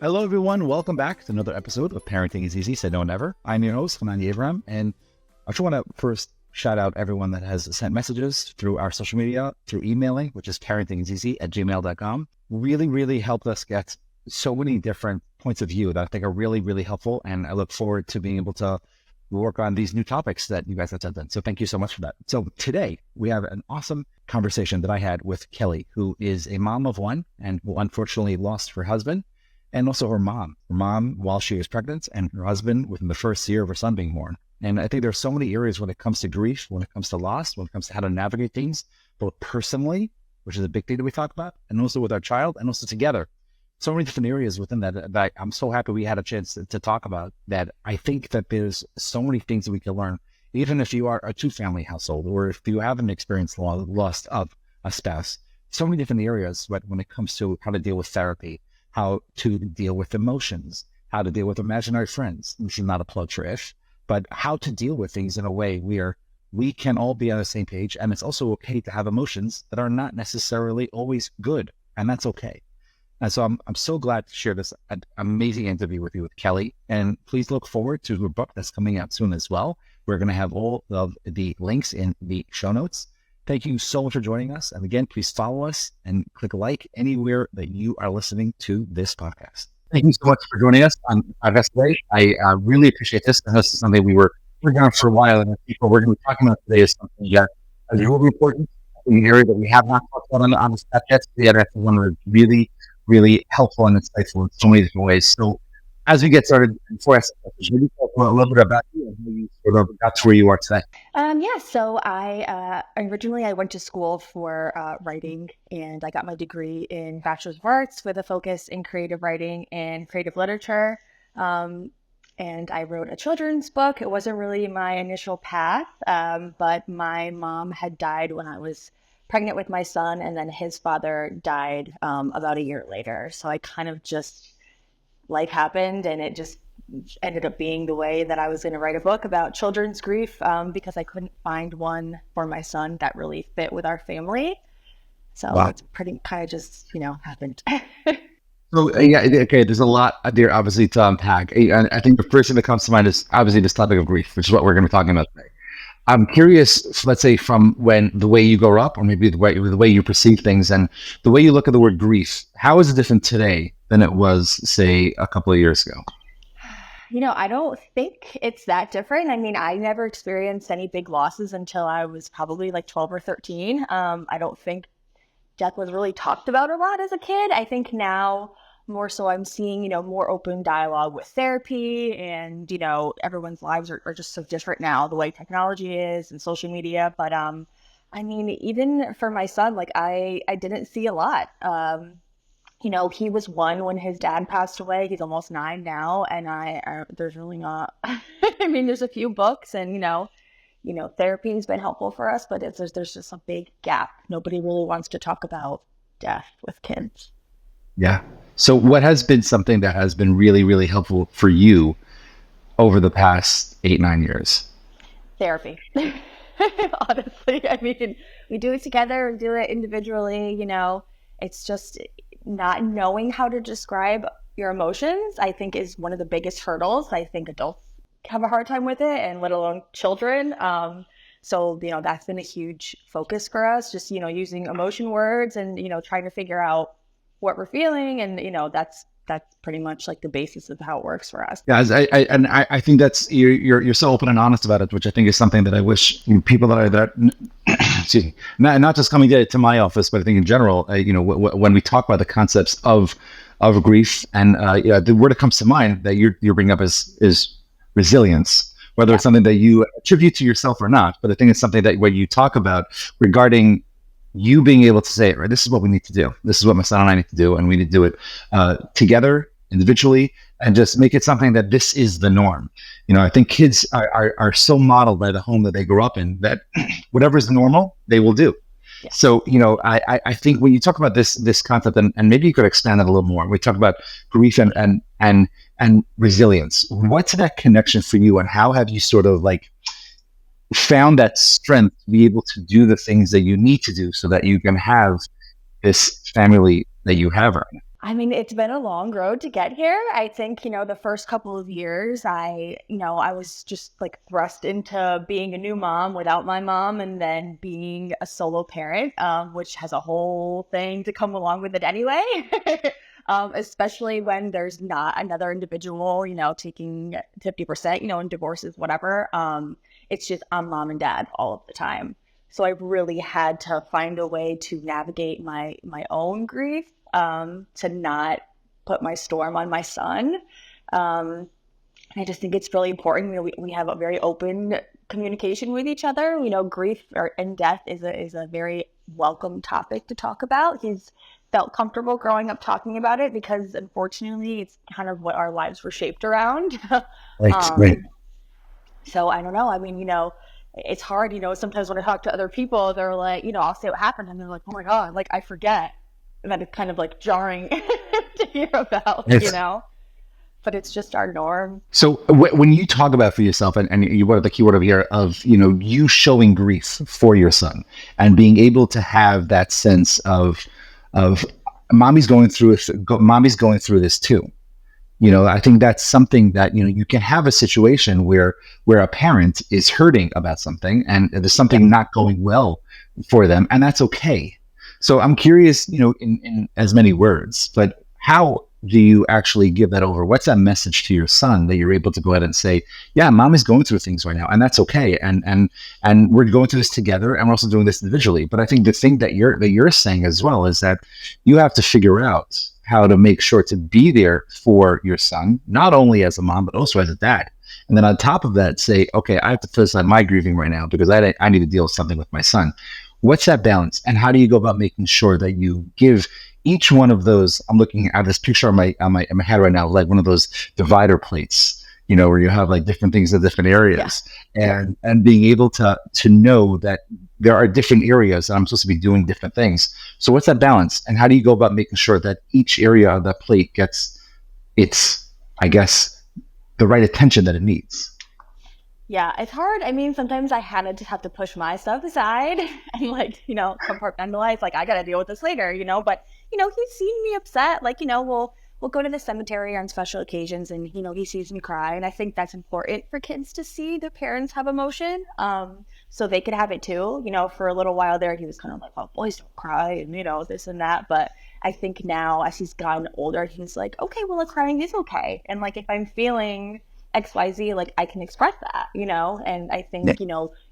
Hello, everyone. Welcome back to another episode of Parenting is Easy, Said No Never. I'm your host, Chananya Abraham, and I just want to first shout out everyone that has sent messages through our social media, through emailing, which is parentingiseasy@gmail.com. Really helped us get so many different points of view that I think are really helpful, and I look forward to being able to work on these new topics that you guys have sent in. So thank you so much for that. So today we have an awesome conversation that I had with Kellie, who is a mom of one and who unfortunately lost her husband and also her mom. Her mom while she was pregnant, and her husband within the first year of her son being born. And I think there's so many areas when it comes to grief, when it comes to loss, when it comes to how to navigate things, both personally, which is a big thing that we talk about, and also with our child, and also together. So many different areas within that I'm so happy we had a chance to talk about that. I think that there's so many things that we can learn, even if you are a two-family household, or if you haven't experienced loss of a spouse. So many different areas, but when it comes to how to deal with therapy, how to deal with emotions, how to deal with imaginary friends. This is not a plug for Ish, but how to deal with things in a way where we can all be on the same page. And it's also okay to have emotions that are not necessarily always good, and that's okay. And so I'm so glad to share this amazing interview with you with Kellie. And please look forward to her book that's coming out soon as well. We're going to have all of the links in the show notes. Thank you so much for joining us. And again, please follow us and click like anywhere that you are listening to this podcast. Thank you so much for joining us on the podcast today. I really appreciate this. And this is something we were working on for a while. And I think what we're going to be talking about today is something that is really important, an area that we have not talked about on this podcast yet. I think one that's really helpful and insightful in so many different ways. So as we get started, before I start, maybe talk a little bit about you and how you sort of got to where you are today. So I originally I went to school for writing, and I got my degree in Bachelor's of Arts with a focus in creative writing and creative literature. And I wrote a children's book. It wasn't really my initial path, but my mom had died when I was pregnant with my son, and then his father died about a year later. So I kind of just, life happened, and it just ended up being the way that I was going to write a book about children's grief because I couldn't find one for my son that really fit with our family. So It's pretty kind of just, happened. So okay, there's a lot there obviously to unpack. I think the first thing that comes to mind is obviously this topic of grief, which is what we're going to be talking about today. I'm curious, let's say from when the way you grow up, or maybe the way you perceive things and the way you look at the word grief, how is it different today than it was, say, a couple of years ago? I don't think it's that different. I mean, I never experienced any big losses until I was probably like 12 or 13. I don't think death was really talked about a lot as a kid. I think now more so I'm seeing, more open dialogue with therapy, and, everyone's lives are just so different now, the way technology is and social media. But I mean, even for my son, like I didn't see a lot. He was 1 when his dad passed away. He's almost 9 now. And there's really not, I mean, there's a few books and, therapy has been helpful for us, but there's just a big gap. Nobody really wants to talk about death with kids. Yeah. So what has been something that has been really helpful for you over the past 8-9 years? Therapy. Honestly, I mean, we do it together and do it individually. It's just not knowing how to describe your emotions, I think, is one of the biggest hurdles. I think adults have a hard time with it, and let alone children. So, that's been a huge focus for us, just, using emotion words and, trying to figure out what we're feeling. And, that's pretty much like the basis of how it works for us. Yeah, I think that's you're so open and honest about it, which I think is something that I wish people that are that excuse me, not just coming to my office, but I think in general, when we talk about the concepts of grief, and the word that comes to mind that you bring up is resilience. Whether it's something that you attribute to yourself or not, but I think it's something that when you talk about regarding you being able to say, right, this is what we need to do. This is what my son and I need to do. And we need to do it together, individually, and just make it something that this is the norm. I think kids are so modeled by the home that they grew up in that whatever is normal, they will do. Yeah. So, I think when you talk about this concept, and maybe you could expand it a little more, we talk about grief and resilience. What's that connection for you, and how have you sort of like found that strength to be able to do the things that you need to do so that you can have this family that you have right now? I mean, it's been a long road to get here. I think, the first couple of years, I was just like thrust into being a new mom without my mom and then being a solo parent, which has a whole thing to come along with it anyway. Especially when there's not another individual, taking 50%, in divorces, whatever. It's just I'm mom and dad all of the time. So I really had to find a way to navigate my own grief, to not put my storm on my son. I just think it's really important. We have a very open communication with each other. Grief and death is a very welcome topic to talk about. He's felt comfortable growing up talking about it because, unfortunately, it's kind of what our lives were shaped around. Right. So I don't know. I mean, it's hard. Sometimes when I talk to other people, they're like, I'll say what happened, and they're like, oh my God, like I forget. And that is kind of like jarring to hear about, but it's just our norm. So when you talk about for yourself, and you were the keyword over here of, you showing grief for your son and being able to have that sense of mommy's going through this too. I think that's something that, you can have a situation where a parent is hurting about something and there's something not going well for them, and that's okay. So I'm curious, in as many words, but how do you actually give that over? What's that message to your son that you're able to go ahead and say, yeah, mom is going through things right now, and that's okay. And we're going through this together, and we're also doing this individually. But I think the thing that you're saying as well is that you have to figure out how to make sure to be there for your son, not only as a mom, but also as a dad. And then on top of that, say, okay, I have to put aside my grieving right now because I need to deal with something with my son. What's that balance? And how do you go about making sure that you give each one of those? I'm looking at this picture on my head right now, like one of those divider plates, where you have like different things in different areas, and being able to know that there are different areas that I'm supposed to be doing different things. So what's that balance? And how do you go about making sure that each area of that plate gets its, I guess, the right attention that it needs? Yeah, it's hard. I mean, sometimes I had to just have to push my stuff aside and compartmentalize. Like I got to deal with this later, But he's seen me upset. Like we'll go to the cemetery on special occasions, and he sees me cry, and I think that's important for kids to see their parents have emotion, so they could have it too. For a little while there, he was kind of like, "Oh, boys don't cry," and this and that. But I think now, as he's gotten older, he's like, "Okay, well, crying is okay," and like if I'm feeling XYZ, like I can express that, and I think,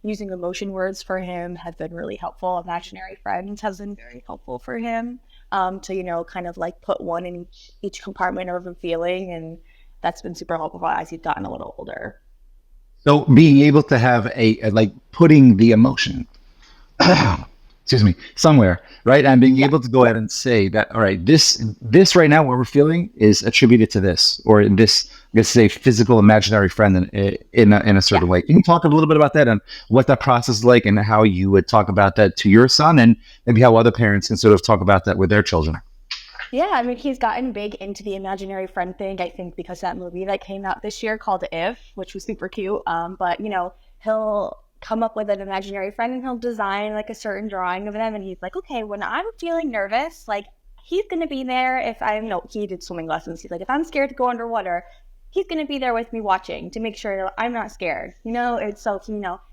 using emotion words for him has been really helpful. Imaginary friends has been very helpful for him, to, kind of like put one in each compartment of a feeling. And that's been super helpful as he's gotten a little older. So being able to have a like putting the emotion excuse me, somewhere, right? And being able to go ahead and say that, all right, this right now, what we're feeling is attributed to this, or this, let's say, physical imaginary friend in a certain way. Can you talk a little bit about that and what that process is like, and how you would talk about that to your son, and maybe how other parents can sort of talk about that with their children? Yeah, I mean, he's gotten big into the imaginary friend thing, I think, because that movie that came out this year called If, which was super cute. But, he'll come up with an imaginary friend and he'll design like a certain drawing of them. And he's like, okay, when I'm feeling nervous, like he's going to be there. If I'm, he did swimming lessons. He's like, if I'm scared to go underwater, he's going to be there with me watching to make sure that I'm not scared. It's so,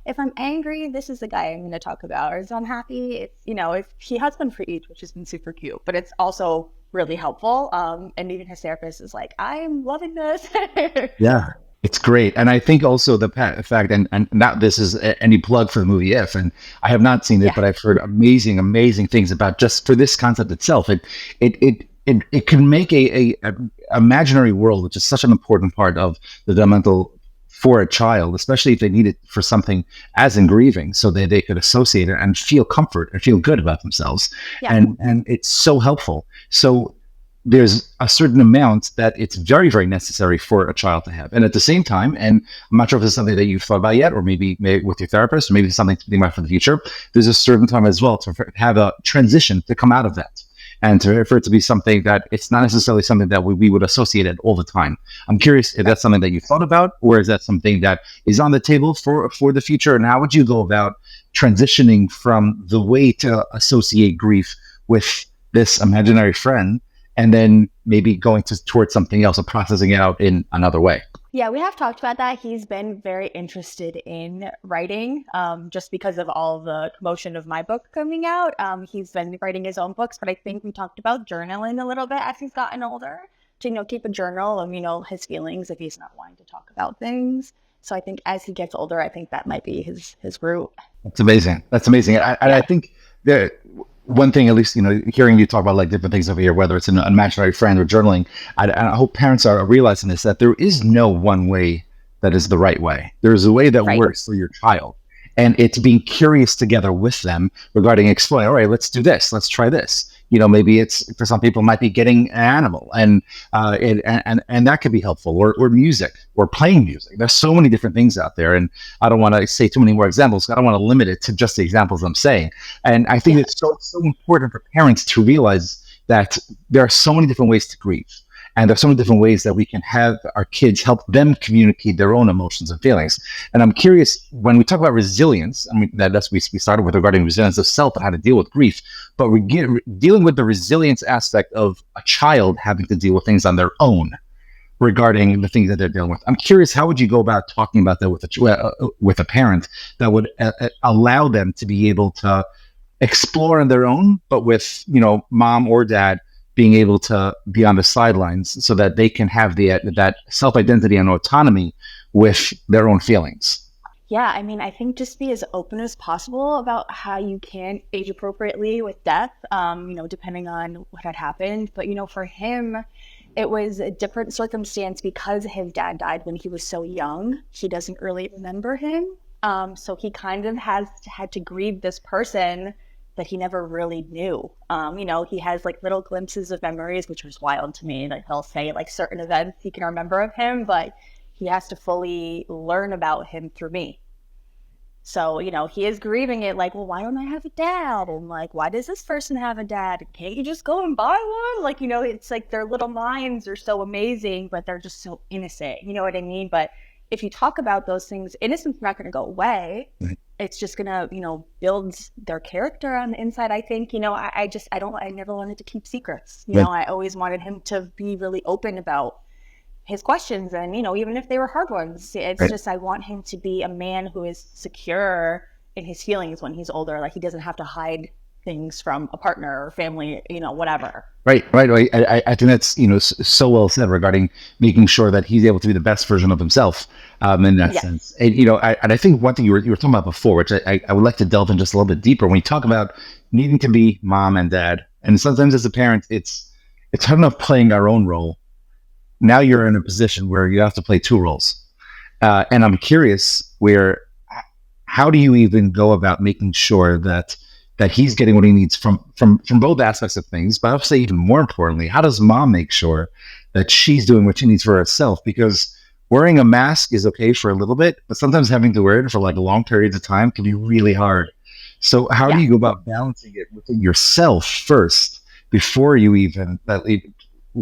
if I'm angry, this is the guy I'm going to talk about. Or if I'm happy, it's, if he has one for each, which has been super cute, but it's also really helpful. And even his therapist is like, I'm loving this. Yeah. It's great. And I think also the fact, and not this is any plug for the movie If, and I have not seen it, but I've heard amazing things about just for this concept itself. It can make a imaginary world, which is such an important part of the developmental for a child, especially if they need it for something as in grieving, so that they could associate it and feel comfort and feel good about themselves. Yeah. And it's so helpful. So there's a certain amount that it's very, very necessary for a child to have. And at the same time, and I'm not sure if it's something that you've thought about yet, or maybe with your therapist, or maybe something to think about for the future, there's a certain time as well to have a transition to come out of that. And for it to be something that it's not necessarily something that we would associate it all the time. I'm curious if that's something that you thought about, or is that something that is on the table for the future? And how would you go about transitioning from the way to associate grief with this imaginary friend and then maybe going towards something else and processing it out in another way. Yeah, we have talked about that. He's been very interested in writing, just because of all the commotion of my book coming out. He's been writing his own books, but I think we talked about journaling a little bit as he's gotten older to, keep a journal of, his feelings if he's not wanting to talk about things. So I think as he gets older, I think that might be his route. That's amazing. That's amazing. I think that one thing, at least, hearing you talk about like different things over here, whether it's an imaginary friend or journaling, I hope parents are realizing this, that there is no one way that is the right way. There's a way that works for your child. And it's being curious together with them regarding exploring, all right, let's do this. Let's try this. Maybe it's, for some people, it might be getting an animal, and that could be helpful, or music, or playing music. There's so many different things out there, and I don't want to say too many more examples. I don't want to limit it to just the examples I'm saying. And I think it's so important for parents to realize that there are so many different ways to grieve. And there's so many different ways that we can have our kids help them communicate their own emotions and feelings. And I'm curious, when we talk about resilience, I mean, that's we started with regarding resilience of self and how to deal with grief, but we're dealing with the resilience aspect of a child having to deal with things on their own regarding the things that they're dealing with. I'm curious, how would you go about talking about that with a parent that would allow them to be able to explore on their own, but with, mom or dad being able to be on the sidelines so that they can have that self-identity and autonomy with their own feelings? Yeah, I mean, I think just be as open as possible about how you can age appropriately with death, depending on what had happened. But, for him, it was a different circumstance because his dad died when he was so young. He doesn't really remember him. So he kind of had to grieve this person that he never really knew. He has like little glimpses of memories, which was wild to me. Like he'll say like certain events he can remember of him, but he has to fully learn about him through me. So, he is grieving it like, well, why don't I have a dad? And like, why does this person have a dad? Can't you just go and buy one? Like, it's like their little minds are so amazing, but they're just so innocent. You know what I mean? But if you talk about those things, innocence is not going to go away. Right. It's just going to, build their character on the inside. I think, I never wanted to keep secrets. I always wanted him to be really open about his questions, and, even if they were hard ones. It's right. Just, I want him to be a man who is secure in his feelings when he's older. Like he doesn't have to hide things from a partner or family, whatever. Right. I think that's, so well said regarding making sure that he's able to be the best version of himself in that sense. And, I think one thing you were talking about before, which I would like to delve in just a little bit deeper, when you talk about needing to be mom and dad, and sometimes as a parent, it's hard enough playing our own role. Now you're in a position where you have to play two roles. And I'm curious how do you even go about making sure that he's getting what he needs from both aspects of things, but I'll say even more importantly, how does mom make sure that she's doing what she needs for herself? Because wearing a mask is okay for a little bit, but sometimes having to wear it for like long periods of time can be really hard. So how do you go about balancing it within yourself first before you even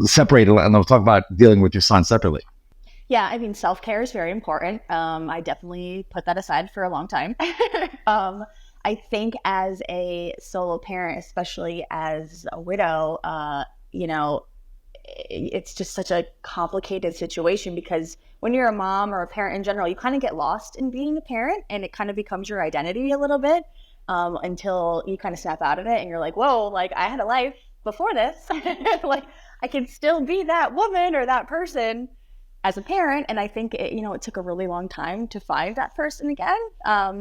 separate it? And I'll talk about dealing with your son separately. Yeah, I mean, self-care is very important. I definitely put that aside for a long time. I think as a solo parent, especially as a widow, it's just such a complicated situation, because when you're a mom or a parent in general, you kind of get lost in being a parent, and it kind of becomes your identity a little bit until you kind of snap out of it and you're like, whoa, like I had a life before this. Like I can still be that woman or that person as a parent. And I think it took a really long time to find that person again,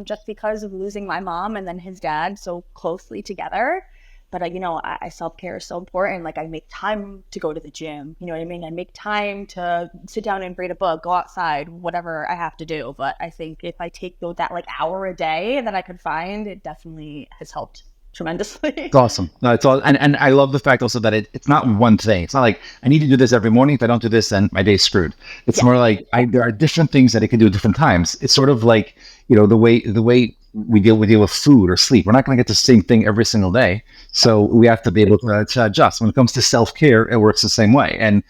just because of losing my mom and then his dad so closely together. But I self-care is so important. Like I make time to go to the gym, you know what I mean? I make time to sit down and read a book, go outside, whatever I have to do. But I think if I take that like hour a day that I could find, it definitely has helped tremendously. It's awesome. No, it's all, and I love the fact also that it's not one thing. It's not like I need to do this every morning. If I don't do this, then my day's screwed. It's more like there are different things that I can do at different times. It's sort of like, the way we deal with food or sleep. We're not going to get the same thing every single day. So we have to be able to adjust. When it comes to self-care, it works the same way. And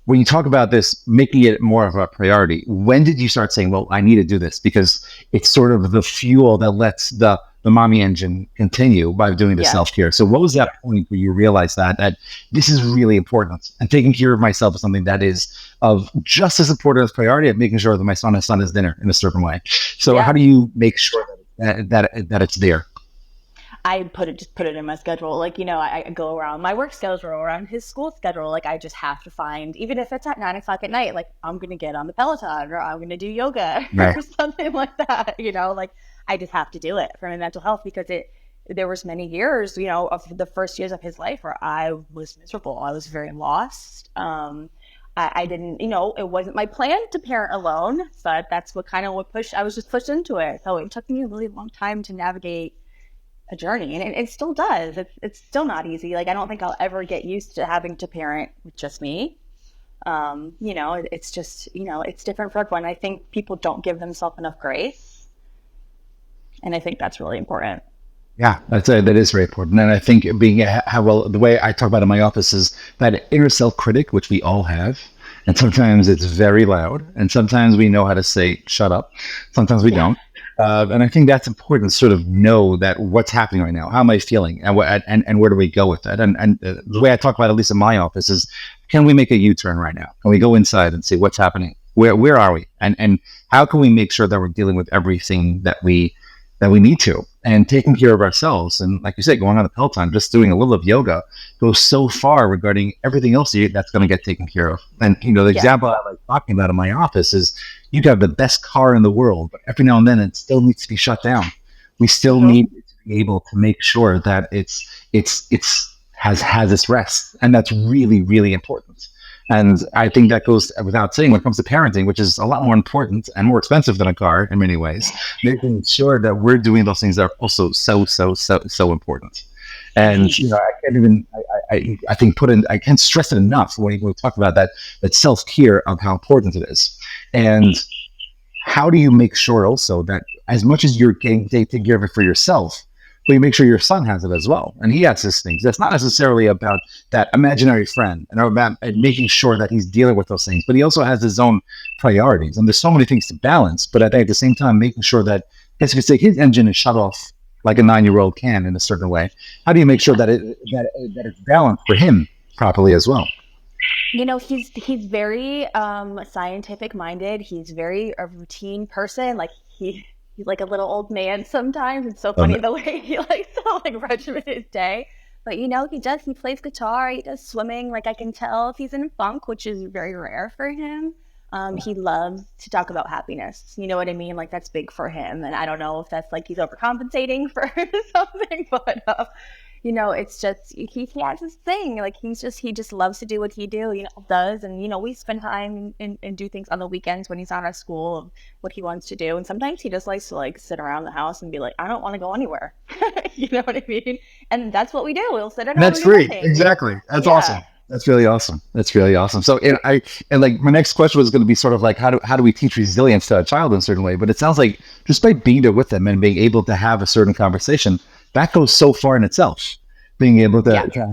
when you talk about this, making it more of a priority, when did you start saying, well, I need to do this? Because it's sort of the fuel that lets the the mommy engine continue by doing the self-care. So what was that point where you realized that this is really important, and taking care of myself is something that is of just as important as priority of making sure that my son has done his dinner in a certain way. So how do you make sure that it's there? I just put it in my schedule. Like, I go around my work schedule, around his school schedule. Like, I just have to find, even if it's at 9 o'clock at night, like, I'm going to get on the Peloton, or I'm going to do yoga or something like that. Like, I just have to do it for my mental health, because there was many years, of the first years of his life where I was miserable. I was very lost. I didn't, it wasn't my plan to parent alone, but that's I was just pushed into it. So it took me a really long time to navigate a journey, and it still does. It's still not easy. Like, I don't think I'll ever get used to having to parent with just me. It's just, it's different for everyone. I think people don't give themselves enough grace, and I think that's really important. Yeah, that is very important. And I think the way I talk about it in my office is that inner self critic, which we all have. And sometimes it's very loud, and sometimes we know how to say, shut up. Sometimes we don't. And I think that's important to sort of know that what's happening right now. How am I feeling? And where do we go with that? And the way I talk about it, at least in my office, is, can we make a U-turn right now? Can we go inside and see what's happening? Where are we? And how can we make sure that we're dealing with everything that we need to, and taking care of ourselves? And like you said, going on the Peloton, just doing a little of yoga goes so far regarding everything else that's going to get taken care of. And, the example I like talking about in my office is, you can have the best car in the world, but every now and then it still needs to be shut down. We still need to be able to make sure that it's has its rest. And that's really, really important. And I think that goes without saying when it comes to parenting, which is a lot more important and more expensive than a car in many ways, making sure that we're doing those things that are also so important. And, I think I can't stress it enough when we talk about that self-care, of how important it is. And how do you make sure also that as much as you're taking care of it for yourself, but you make sure your son has it as well, and he has his things. That's not necessarily about that imaginary friend and about making sure that he's dealing with those things, but he also has his own priorities. And there's so many things to balance, but I think at the same time, making sure that, as you could say, his engine is shut off like a 9-year-old can in a certain way. How do you make sure that it's balanced for him properly as well? He's very scientific minded. He's very a routine person. Like, he's like a little old man sometimes. It's so funny the way he likes to regiment his day. But he plays guitar, he does swimming. Like, I can tell if he's in a funk, which is very rare for him. He loves to talk about happiness. You know what I mean? Like, that's big for him. And I don't know if that's like he's overcompensating for something, but it's just, he has this thing. Like, he just loves to do what he does. And, we spend time and do things on the weekends when he's out of school of what he wants to do. And sometimes he just likes to sit around the house and be like, I don't want to go anywhere. You know what I mean? And that's what we do. We'll sit at home. That's free. Exactly. That's awesome. That's really awesome. So, my next question was going to be sort of like, how do we teach resilience to a child in a certain way? But it sounds like just by being there with them and being able to have a certain conversation, that goes so far in itself. Being able to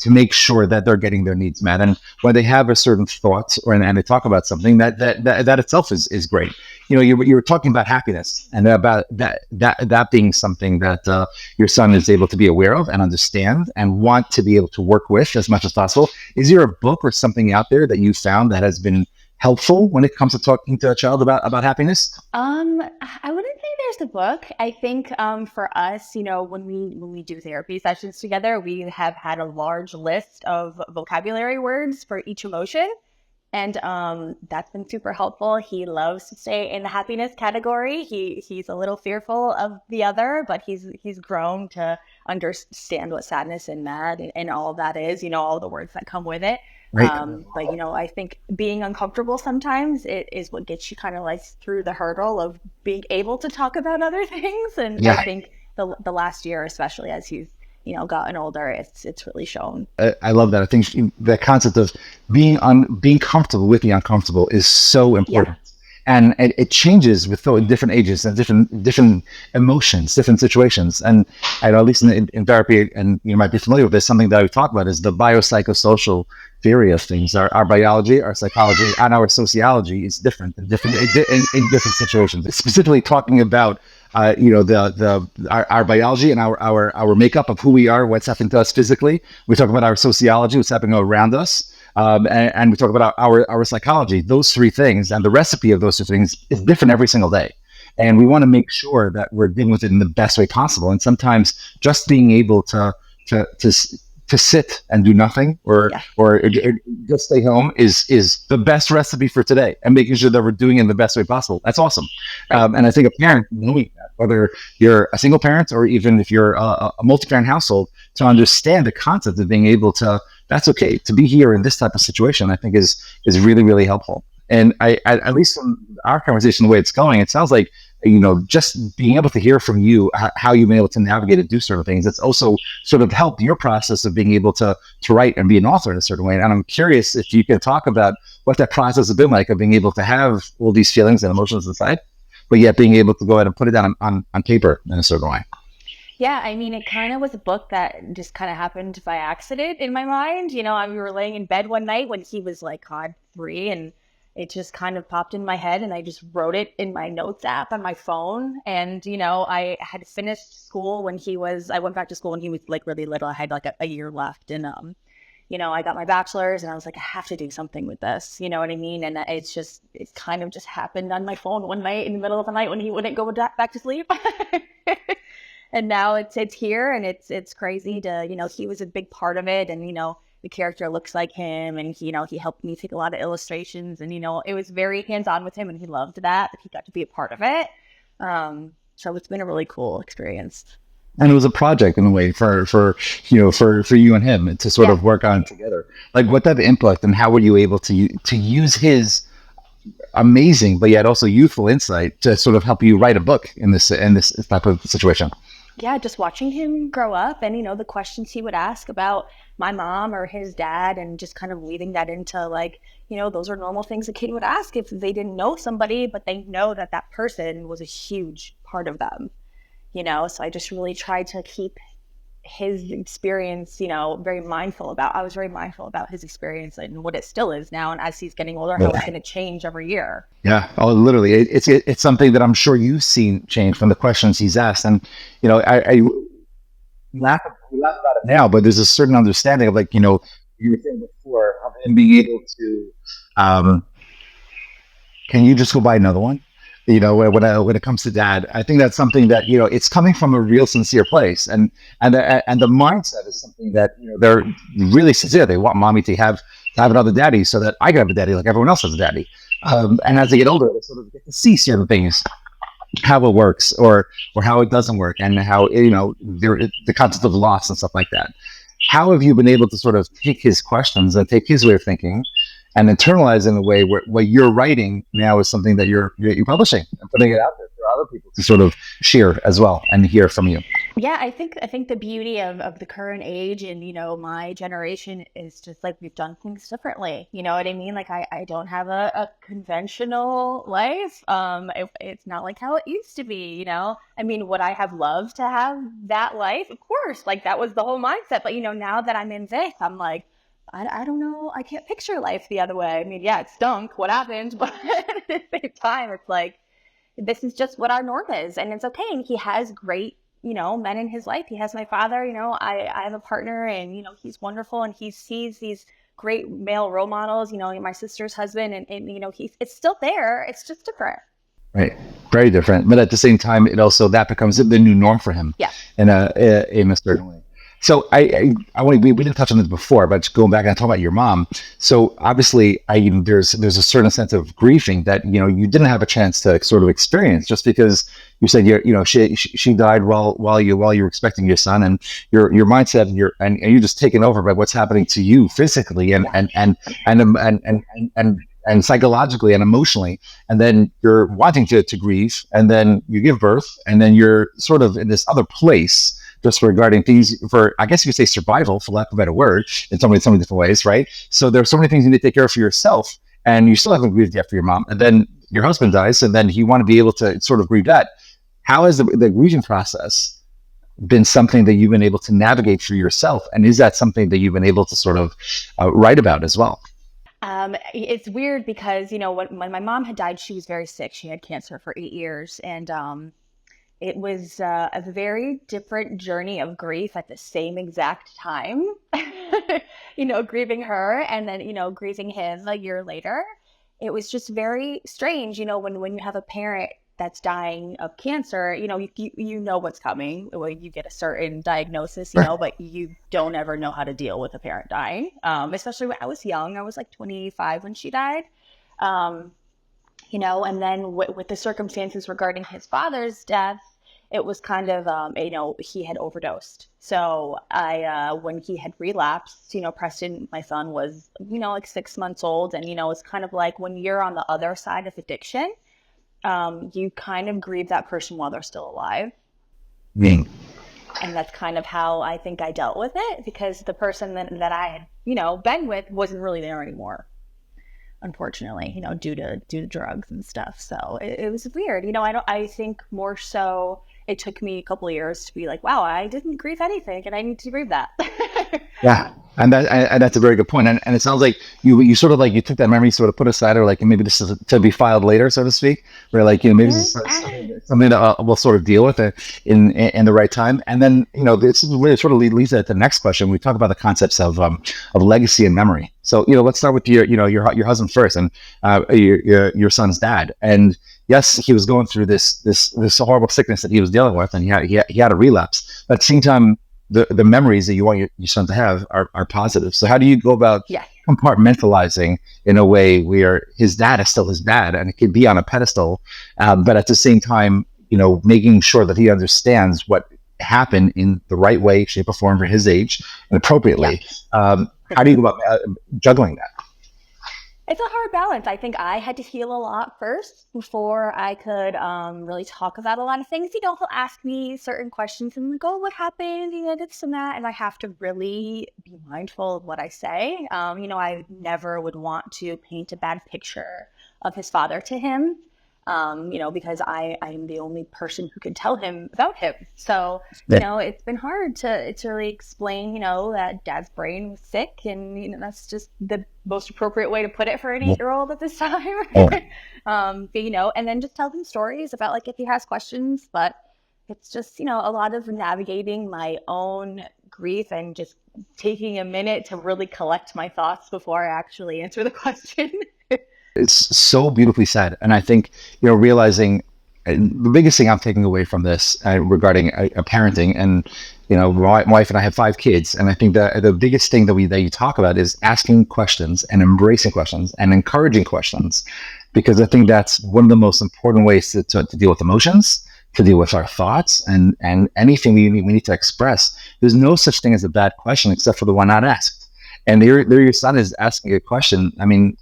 make sure that they're getting their needs met, and when they have a certain thought and they talk about something, that itself is great. You were talking about happiness, and about that being something that your son is able to be aware of and understand and want to be able to work with as much as possible. Is there a book or something out there that you found that has been helpful when it comes to talking to a child about happiness? I wouldn't say there's a book. I think for us, when we do therapy sessions together, we have had a large list of vocabulary words for each emotion. And that's been super helpful. He loves to stay in the happiness category. He's a little fearful of the other, but he's grown to understand what sadness and mad and all of that is, all the words that come with it. Right. But I think being uncomfortable sometimes it is what gets you kind of through the hurdle of being able to talk about other things. And I think the last year, especially as he's gotten older, it's really shown. I love that. I think the concept of being comfortable with the uncomfortable is so important. And it changes with different ages and different emotions, different situations. And I know, at least in therapy, and you might be familiar with this, something that we talk about is the biopsychosocial theory of things. Our biology, our psychology, and our sociology is different in different situations. Specifically talking about our biology and our makeup of who we are, what's happening to us physically. We talk about our sociology, what's happening around us, and we talk about our psychology. Those three things and the recipe of those three things is different every single day. And we want to make sure that we're dealing with it in the best way possible. And sometimes just being able to to sit and do nothing or just stay home is the best recipe for today, and making sure that we're doing it in the best way possible. That's awesome. And I think a parent knowing that, whether you're a single parent or even if you're a multi-parent household, to understand the concept of being able to, that's okay to be here in this type of situation, I think is really, really helpful. And at least from our conversation, the way it's going, it sounds like, just being able to hear from you how you've been able to navigate and do certain things. It's also sort of helped your process of being able to write and be an author in a certain way. And I'm curious if you can talk about what that process has been like of being able to have all these feelings and emotions inside, but yet being able to go ahead and put it down on paper in a certain way. Yeah, I mean, it kind of was a book that just kind of happened by accident in my mind. We were laying in bed one night when he was like, God, 3, and it just kind of popped in my head, and I just wrote it in my notes app on my phone. And, I had finished school I went back to school when he was like really little. I had like a year left. And, I got my bachelor's and I was like, I have to do something with this. You know what I mean? And it kind of just happened on my phone one night in the middle of the night when he wouldn't go back to sleep. And now it's here, and it's crazy to, he was a big part of it. And, the character looks like him, and he helped me take a lot of illustrations, and it was very hands-on with him, and he loved that he got to be a part of it. So it's been a really cool experience. And it was a project in a way for you and him to sort of work on together. Like, what type of input and how were you able to use his amazing but yet also youthful insight to sort of help you write a book in this type of situation? Yeah, just watching him grow up, and the questions he would ask about my mom or his dad, and just kind of weaving that into like, those are normal things a kid would ask if they didn't know somebody, but they know that person was a huge part of them. So I just really tried to keep his experience, very mindful about. I was very mindful about his experience and what it still is now, and as he's getting older, how it's going to change every year. Yeah, oh, literally, it's something that I'm sure you've seen change from the questions he's asked, and I laugh about it now, but there's a certain understanding of, like, you were saying before, of him being able to, can you just go buy another one? When it comes to dad, I think that's something that, it's coming from a real sincere place, and the mindset is something that, they're really sincere. They want mommy to have another daddy so that I can have a daddy like everyone else has a daddy. And as they get older, they sort of get to see certain things, how it works or how it doesn't work, and how, the concept of loss and stuff like that. How have you been able to sort of take his questions and take his way of thinking and internalize in a way where what you're writing now is something that you're publishing and putting it out there for other people to sort of share as well and hear from you? Yeah, I think the beauty of the current age and, my generation is just like, we've done things differently. You know what I mean? Like, I don't have a conventional life. It's not like how it used to be, I mean, would I have loved to have that life? Of course, like that was the whole mindset. But, now that I'm in this, I'm like, I don't know. I can't picture life the other way. I mean, yeah, it stunk. What happened? But at the same time, it's like, this is just what our norm is, and it's okay. And he has great, men in his life. He has my father, I have a partner, and, he's wonderful, and he sees these great male role models, my sister's husband, and it's still there. It's just different. Right. Very different. But at the same time, it also, that becomes the new norm for him. Yeah. In a certain way. So I want we didn't touch on this before, but going back and talking about your mom. So obviously, there's a certain sense of grieving that you didn't have a chance to sort of experience, just because you said she died while you were expecting your son, and your mindset and you're just taken over by what's happening to you physically and psychologically and emotionally, and then you're wanting to grieve, and then you give birth, and then you're sort of in this other place, just regarding things for, I guess you could say, survival, for lack of a better word, in so many different ways, right? So there's so many things you need to take care of for yourself, and you still haven't grieved yet for your mom, and then your husband dies, and then you want to be able to sort of grieve that. How has the grieving process been something that you've been able to navigate for yourself, and is that something that you've been able to sort of write about as well? It's weird because, when my mom had died, she was very sick. She had cancer for 8 years, and it was a very different journey of grief at the same exact time. Grieving her and then, grieving him a year later. It was just very strange, when you have a parent that's dying of cancer, you know what's coming. Well, you get a certain diagnosis, but you don't ever know how to deal with a parent dying. Especially when I was young. I was like 25 when she died. Um, and then with the circumstances regarding his father's death, it was kind of, he had overdosed. So when he had relapsed, Preston, my son, was, like 6 months old. And, it's kind of like when you're on the other side of addiction, you kind of grieve that person while they're still alive. Mm. And that's kind of how I think I dealt with it, because the person that I had, been with wasn't really there anymore, unfortunately, due to drugs and stuff. So it was weird. I think more so it took me a couple of years to be like, wow, I didn't grieve anything and I need to grieve that. Yeah, and that's a very good point. And it sounds like you sort of like you took that memory, sort of put aside, or like maybe this is to be filed later, so to speak, where like maybe this is something that we'll sort of deal with it in the right time. And then this is where it sort of leads to the next question. We talk about the concepts of legacy and memory. So let's start with your husband first, and your son's dad. And yes, he was going through this horrible sickness that he was dealing with, and he had a relapse. But at the same time, the memories that you want your son to have are positive. So how do you go about compartmentalizing in a way where his dad is still his dad and it could be on a pedestal, but at the same time, making sure that he understands what happened in the right way, shape, or form for his age and appropriately. How do you go about juggling that? It's a hard balance. I think I had to heal a lot first before I could really talk about a lot of things. He'll ask me certain questions and like, oh, what happened? This and that. And I have to really be mindful of what I say. I never would want to paint a bad picture of his father to him. Because I am the only person who can tell him about him. So, it's been hard to really explain, that dad's brain was sick, and, that's just the most appropriate way to put it for an 8-year-old at this time. And then just tell him stories about like if he has questions, but it's just, a lot of navigating my own grief and just taking a minute to really collect my thoughts before I actually answer the question. It's so beautifully said. And I think, realizing the biggest thing I'm taking away from this regarding parenting, and, my wife and I have 5 kids. And I think that the biggest thing that you talk about is asking questions and embracing questions and encouraging questions, because I think that's one of the most important ways to deal with emotions, to deal with our thoughts and anything we need to express. There's no such thing as a bad question except for the one not asked. And there your son is asking a question. I mean,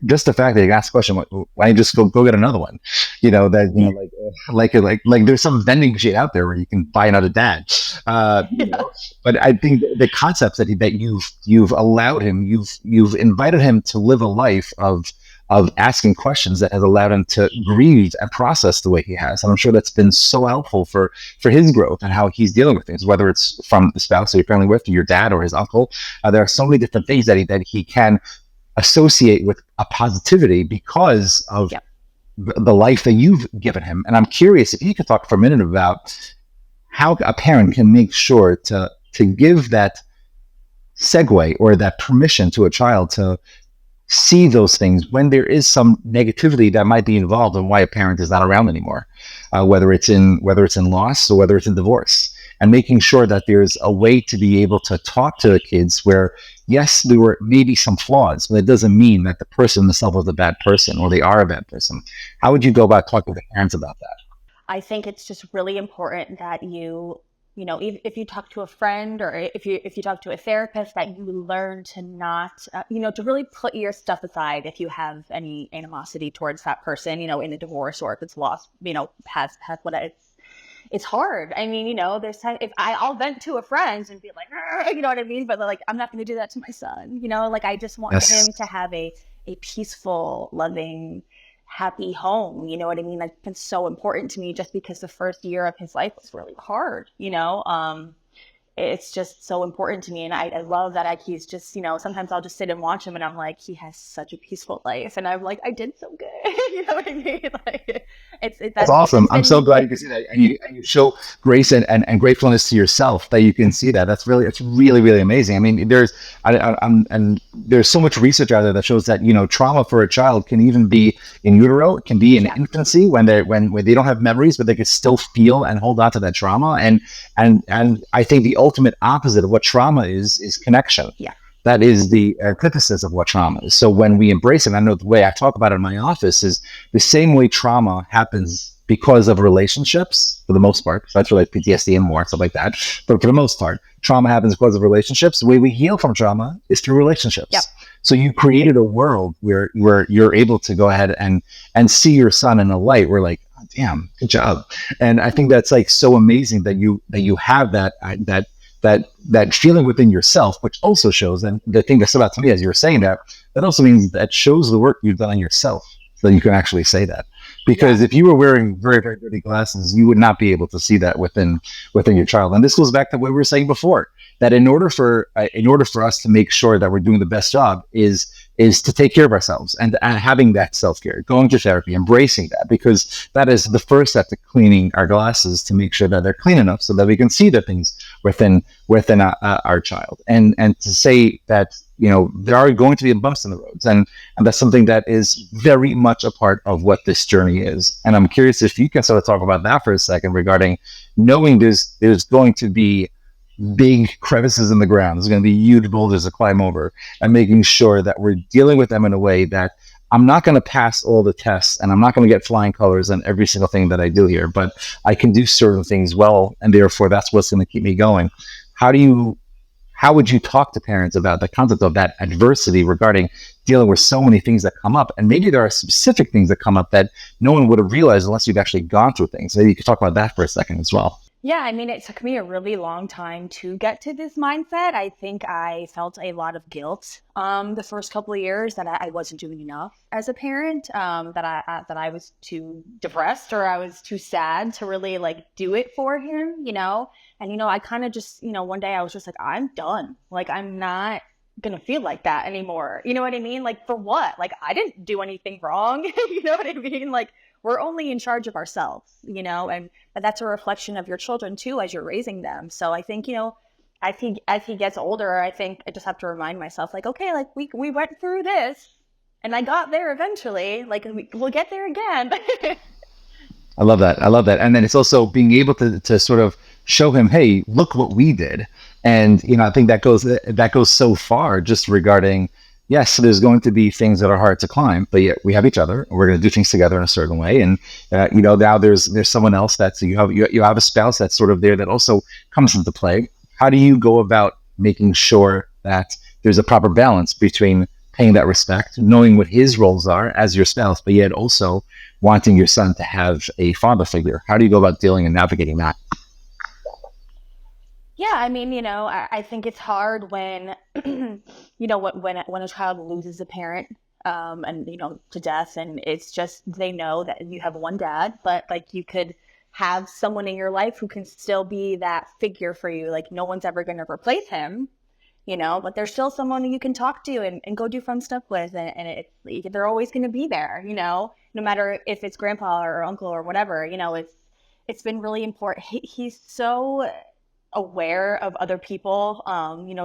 just the fact that you ask a question, why don't you just go get another one? Like there's some vending machine out there where you can buy another dad. But I think the concepts that you've allowed him, you've invited him to live a life of asking questions that has allowed him to grieve and process the way he has. And I'm sure that's been so helpful for his growth and how he's dealing with things, whether it's from the spouse that you're currently with, or your dad or his uncle. There are so many different things that he can associate with a positivity because of the life that you've given him. And I'm curious if you could talk for a minute about how a parent can make sure to give that segue or that permission to a child to see those things when there is some negativity that might be involved in why a parent is not around anymore, whether it's in loss or whether it's in divorce. And making sure that there's a way to be able to talk to the kids where, yes, there were maybe some flaws, but it doesn't mean that the person themselves was a bad person or they are a bad person. How would you go about talking to parents about that? I think it's just really important that if you talk to a friend or if you talk to a therapist, that you learn to not, to really put your stuff aside if you have any animosity towards that person, in a divorce or if it's lost, has what it's hard. I mean, there's time if I'll vent to a friend and be like, you know what I mean? But like, I'm not going to do that to my son, like I just want him to have a peaceful, loving, happy home. You know what I mean? That's been so important to me just because the first year of his life was really hard, it's just so important to me. And I love that he's just, sometimes I'll just sit and watch him and I'm like, he has such a peaceful life. And I'm like, I did so good. You know what I mean? Like, That's awesome. it's I'm so been, glad you can see that, and you show grace and gratefulness to yourself that you can see that. It's really really amazing. I mean, and there's so much research out there that shows that trauma for a child can even be in utero, it can be in infancy when they don't have memories, but they can still feel and hold on to that trauma. And I think the ultimate opposite of what trauma is connection. Yeah. That is the antithesis of what trauma is. So when we embrace it, I know the way I talk about it in my office is the same way trauma happens because of relationships, for the most part. So that's like PTSD and more, stuff like that. But for the most part, trauma happens because of relationships. The way we heal from trauma is through relationships. Yep. So you created a world where you're able to go ahead and see your son in a light. We're like, oh, damn, good job. And I think that's like so amazing that you have that feeling within yourself, which also shows, and the thing that stood out to me as you were saying that also means that shows the work you've done on yourself, so you can actually say that. Because if you were wearing very, very dirty glasses, you would not be able to see that within your child. And this goes back to what we were saying before, that in order for us to make sure that we're doing the best job is to take care of ourselves and having that self-care, going to therapy, embracing that, because that is the first step to cleaning our glasses to make sure that they're clean enough so that we can see the things within our child. And to say that, there are going to be bumps in the roads, and that's something that is very much a part of what this journey is. And I'm curious if you can sort of talk about that for a second regarding knowing there's going to be big crevices in the ground. There's going to be huge boulders to climb over, and making sure that we're dealing with them in a way that I'm not going to pass all the tests and I'm not going to get flying colors on every single thing that I do here, but I can do certain things well, and therefore that's what's going to keep me going. How would you talk to parents about the concept of that adversity regarding dealing with so many things that come up? And maybe there are specific things that come up that no one would have realized unless you've actually gone through things. Maybe you could talk about that for a second as well. Yeah, I mean, it took me a really long time to get to this mindset. I think I felt a lot of guilt the first couple of years that I wasn't doing enough as a parent, that I was too depressed or I was too sad to really like do it for him, And, I kind of just, one day I was just like, I'm done. Like, I'm not going to feel like that anymore. You know what I mean? Like, for what? Like, I didn't do anything wrong. You know what I mean? Like, we're only in charge of ourselves, but that's a reflection of your children too, as you're raising them. So I think, as he gets older, I think I just have to remind myself, like, okay, like we went through this and I got there eventually, like we'll get there again. I love that. And then it's also being able to sort of show him, hey, look what we did. And, I think that goes so far just regarding, yes, there's going to be things that are hard to climb, but yet we have each other. And we're going to do things together in a certain way. And now there's someone else that's you have a spouse that's sort of there that also comes into play. How do you go about making sure that there's a proper balance between paying that respect, knowing what his roles are as your spouse, but yet also wanting your son to have a father figure? How do you go about dealing and navigating that? Yeah, I mean, I think it's hard when, when a child loses a parent, and, to death, and it's just, they know that you have one dad, but like you could have someone in your life who can still be that figure for you. Like no one's ever going to replace him, but there's still someone you can talk to and go do fun stuff with. And they're always going to be there, no matter if it's grandpa or uncle or whatever, it's been really important. He's so aware of other people,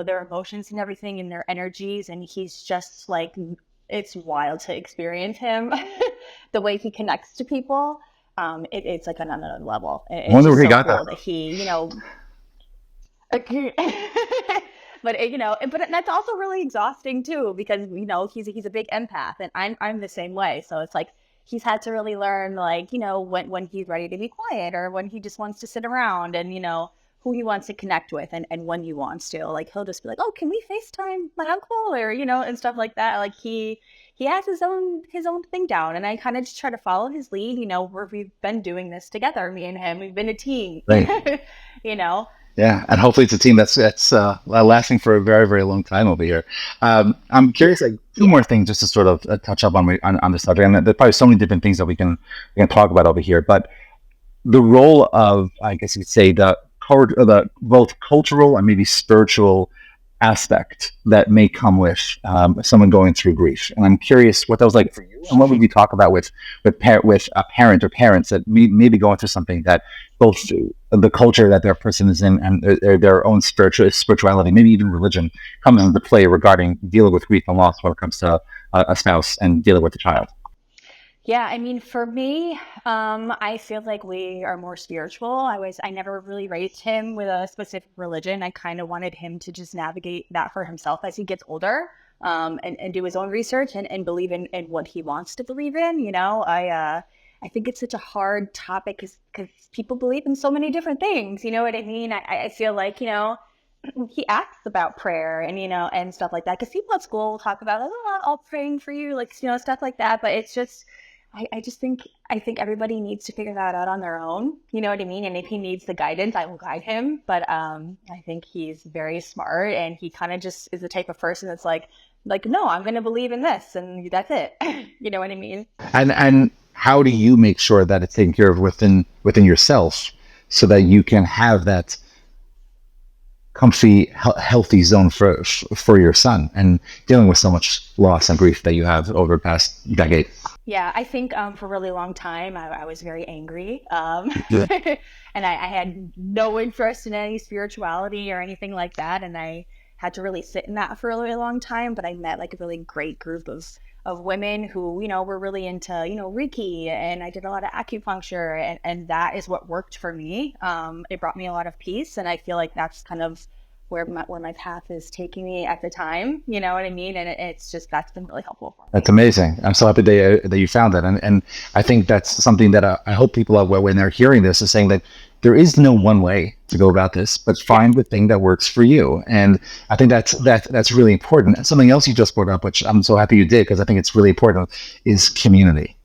their emotions and everything and their energies. And he's just like, it's wild to experience him, the way he connects to people. It's like on another level. It's I wonder where he so got cool that. He, but that's also really exhausting too, because, he's a big empath and I'm the same way. So it's like, he's had to really learn, like, when he's ready to be quiet or when he just wants to sit around and, who he wants to connect with and when he wants to. Like, he'll just be like, oh, can we FaceTime my uncle? Or, and stuff like that. Like he has his own thing down. And I kind of just try to follow his lead, we've been doing this together, me and him. We've been a team, Right. Yeah, and hopefully it's a team that's lasting for a very, very long time over here. I'm curious, like two more things just to sort of touch up on the subject. And there's probably so many different things that we can talk about over here. But the role of, I guess you could say, the the both cultural and maybe spiritual aspect that may come with someone going through grief. And I'm curious what that was like for you, and what would you talk about with a parent or parents that may be going through something that both the culture that their person is in and their own spirituality, maybe even religion, comes into play regarding dealing with grief and loss when it comes to a spouse and dealing with a child. Yeah, I mean, for me, I feel like we are more spiritual. I never really raised him with a specific religion. I kind of wanted him to just navigate that for himself as he gets older, and do his own research and believe in what he wants to believe in. I think it's such a hard topic because people believe in so many different things. You know what I mean? I feel like, he asks about prayer and, and stuff like that. Because people at school will talk about, oh, I'll praying for you, like, stuff like that. But it's just, I think everybody needs to figure that out on their own. You know what I mean? And if he needs the guidance, I will guide him. But I think he's very smart, and he kind of just is the type of person that's like, no, I'm going to believe in this, and that's it. You know what I mean? And how do you make sure that it's taken care of within yourself, so that you can have that comfy, healthy zone for your son, and dealing with so much loss and grief that you have over the past decade? Yeah, I think for a really long time, I was very angry. Yeah. And I had no interest in any spirituality or anything like that. And I had to really sit in that for a really long time. But I met like a really great group of women who, were really into, Reiki, and I did a lot of acupuncture, and that is what worked for me. It brought me a lot of peace. And I feel like that's kind of where my path is taking me at the time, you know what I mean? And it's just, that's been really helpful for me. That's amazing. I'm so happy that you found that. And I think that's something that I hope people are, when they're hearing this, is saying that there is no one way to go about this, but find the thing that works for you. And I think that's really important. And something else you just brought up, which I'm so happy you did, because I think it's really important, is community.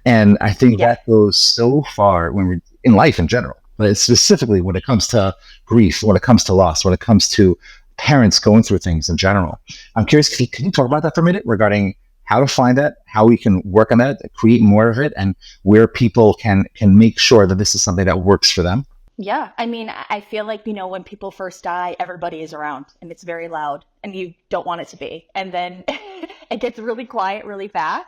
And I think that goes so far when we're in life in general, but specifically when it comes to grief, when it comes to loss, when it comes to parents going through things in general. I'm curious, can you talk about that for a minute, regarding how to find that, how we can work on that, create more of it, and where people can make sure that this is something that works for them? Yeah, I mean, I feel like, when people first die, everybody is around and it's very loud and you don't want it to be. And then it gets really quiet really fast.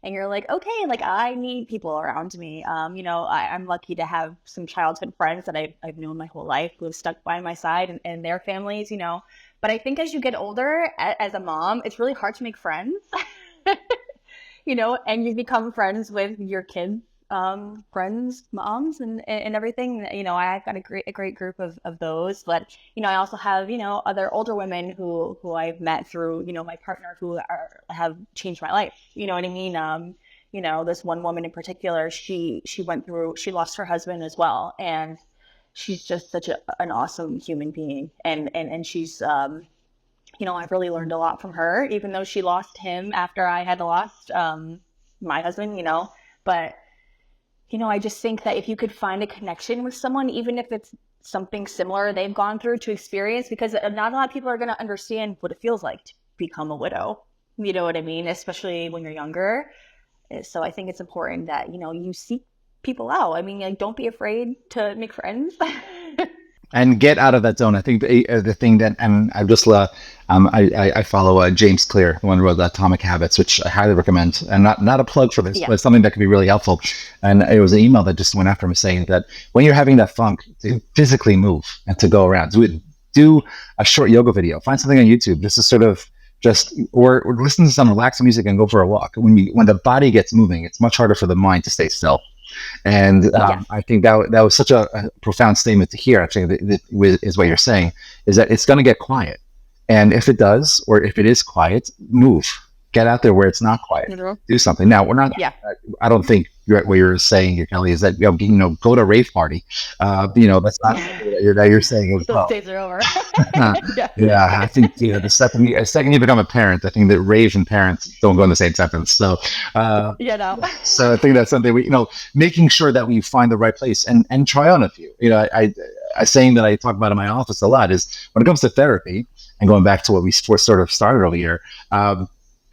And you're like, okay, like I need people around me. I'm lucky to have some childhood friends that I've known my whole life who have stuck by my side, and their families, But I think as you get older, as a mom, it's really hard to make friends, and you become friends with your kids, friends, moms, and everything. I've got a great group of those. But I also have other older women who I've met through my partner, who have changed my life. You know what I mean? This one woman in particular, she lost her husband as well, and she's just such an awesome human being, and she's I've really learned a lot from her, even though she lost him after I had lost my husband. But I just think that if you could find a connection with someone, even if it's something similar they've gone through to experience, because not a lot of people are going to understand what it feels like to become a widow. You know what I mean? Especially when you're younger. So I think it's important that, you seek people out. I mean, like, don't be afraid to make friends. And get out of that zone. I think the thing that, and I just I follow James Clear, the one who wrote Atomic Habits, which I highly recommend. And not a plug for this, but it's something that can be really helpful. And it was an email that just went after him saying that when you're having that funk, to physically move and to go around, do a short yoga video, find something on YouTube. This is sort of or listen to some relaxing music and go for a walk. When the body gets moving, it's much harder for the mind to stay still. And I think that was such a profound statement to hear. Actually, is what you're saying, is that it's going to get quiet, and if it does, or if it is quiet, move, get out there where it's not quiet, do something. Now, we're not. Yeah. I don't think what you're saying here, Kelly, is that go to a rave party. That's not that you're saying as well. Those days are over. Yeah, I think the second you become a parent, I think that rave and parents don't go in the same sentence. So so I think that's something making sure that we find the right place and try on a few. I saying that I talk about in my office a lot is, when it comes to therapy, and going back to what we sort of started earlier,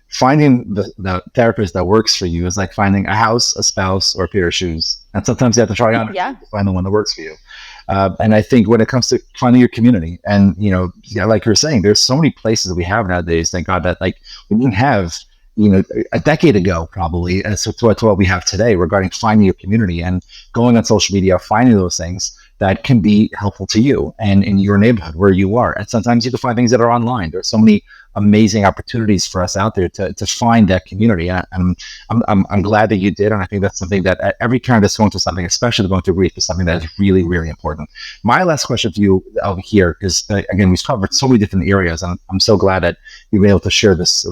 finding the therapist that works for you is like finding a house, a spouse, or a pair of shoes. And sometimes you have to try on to find the one that works for you. And I think when it comes to finding your community, and like you're saying, there's so many places that we have nowadays. Thank God that like we didn't have a decade ago probably as to what we have today regarding finding your community and going on social media, finding those things that can be helpful to you and in your neighborhood where you are. And sometimes you can find things that are online. There's so many amazing opportunities for us out there to find that community. And I'm glad that you did. And I think that's something that every parent that's going through something, especially going through grief, is something that is really, really important. My last question to you over here, because again, we've covered so many different areas, and I'm so glad that you've been able to share this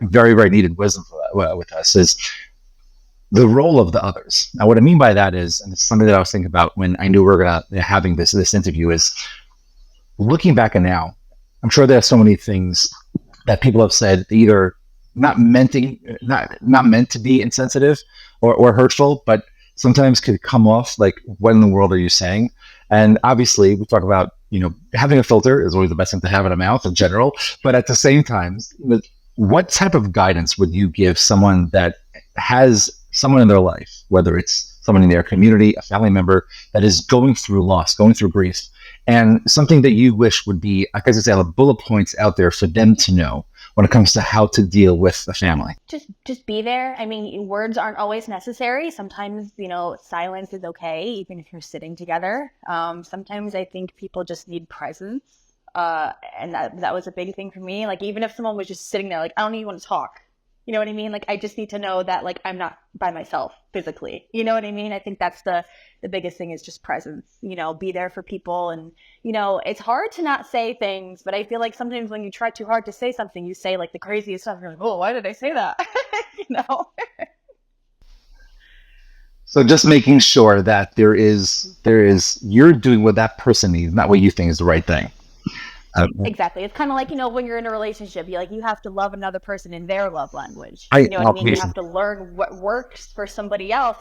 very, very needed wisdom with us, is the role of the others. Now, what I mean by that is, and it's something that I was thinking about when I knew we were going to having this interview, is looking back and now, I'm sure there are so many things that people have said either not meant to be insensitive or hurtful, but sometimes could come off like, what in the world are you saying? And obviously we talk about, having a filter is always the best thing to have in a mouth in general. But at the same time, what type of guidance would you give someone that has someone in their life, whether it's someone in their community, a family member that is going through loss, going through grief, and something that you wish would be, like I say, bullet points out there for them to know when it comes to how to deal with the family? Just be there. I mean, words aren't always necessary. Sometimes, silence is okay, even if you're sitting together. Sometimes I think people just need presence. And that was a big thing for me. Like, even if someone was just sitting there, like, I don't even want to talk. You know what I mean? Like, I just need to know that, like, I'm not by myself physically. You know what I mean? I think that's the biggest thing, is just presence. Be there for people. And, it's hard to not say things, but I feel like sometimes when you try too hard to say something, you say, like, the craziest stuff. You're like, oh, why did I say that? So just making sure that there is you're doing what that person needs, not what you think is the right thing. Exactly. It's kind of like, when you're in a relationship, you have to love another person in their love language. You know what I mean? You have to learn what works for somebody else.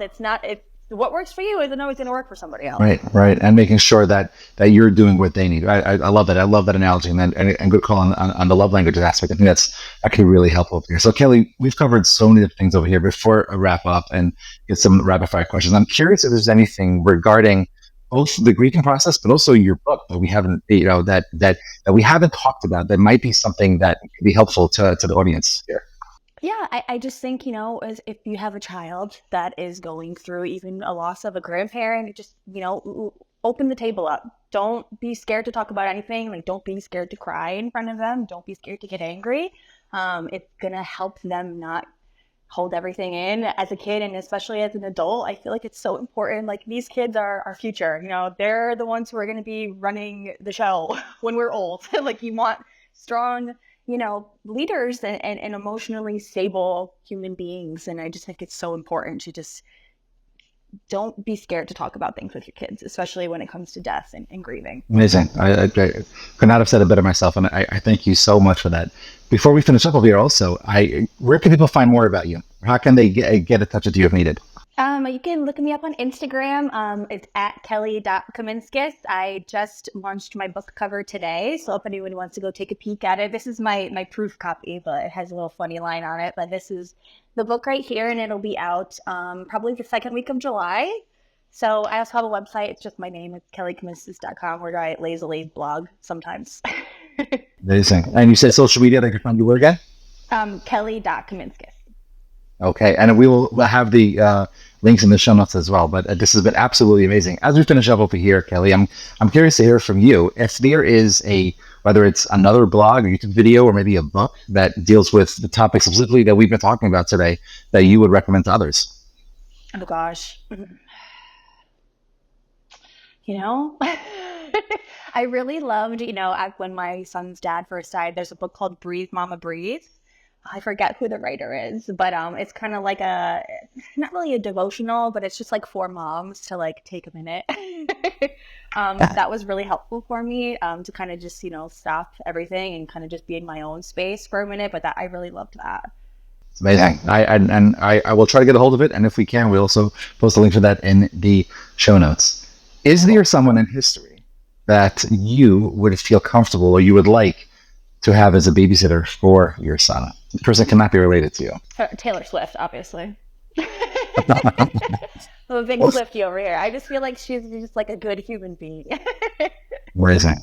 What works for you isn't always going to work for somebody else. Right. And making sure that you're doing what they need. I love that. I love that analogy, and good call on the love language aspect. I think that's actually really helpful here. So Kellie, we've covered so many different things over here. Before I wrap up and get some rapid fire questions, I'm curious if there's anything regarding both the grieving process, but also your book that we haven't, that we haven't talked about, that might be something that could be helpful to the audience here. Yeah, I just think, as if you have a child that is going through even a loss of a grandparent, just, open the table up. Don't be scared to talk about anything. Like, don't be scared to cry in front of them. Don't be scared to get angry. It's going to help them not hold everything in as a kid, and especially as an adult. I feel like it's so important. Like, these kids are our future. They're the ones who are going to be running the show when we're old. Like, you want strong, leaders and emotionally stable human beings. And I just think it's so important to just don't be scared to talk about things with your kids, especially when it comes to death and grieving. Amazing. I could not have said it better myself, and I thank you so much for that. Before we finish up over here, also, where can people find more about you? How can they get in touch with you if needed? You can look me up on Instagram. It's at Kellie.Kaminskas. I just launched my book cover today, so if anyone wants to go take a peek at it, this is my proof copy, but it has a little funny line on it. But this is the book right here, and it'll be out probably the second week of July. So I also have a website. It's just my name. It's kelliekaminskas.com, where I lazily blog sometimes. Amazing. And you said social media, they can find you where again? Kellie.Kaminskas. Okay, and we'll have the links in the show notes as well. But this has been absolutely amazing. As we finish up over here, Kellie, I'm curious to hear from you. If there is whether it's another blog or YouTube video or maybe a book that deals with the topic specifically that we've been talking about today, that you would recommend to others. Oh gosh. I really loved, when my son's dad first died, there's a book called Breathe, Mama, Breathe. I forget who the writer is, but it's kind of like not really a devotional, but it's just like for moms to like take a minute. That was really helpful for me to kind of just, stop everything and kind of just be in my own space for a minute. But I really loved that. It's amazing. I will try to get a hold of it. And if we can, we'll also post a link for that in the show notes. Is there someone in history that you would feel comfortable or you would like to have as a babysitter for your son? The person cannot be related to you. Taylor Swift, obviously. I'm a big Swiftie over here. I just feel like she's just like a good human being. Amazing.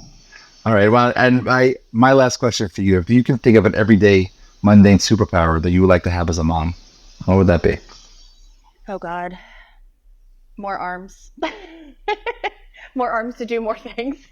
All right. Well, and my last question for you: if you can think of an everyday, mundane superpower that you would like to have as a mom, what would that be? Oh God, more arms. More arms to do more things.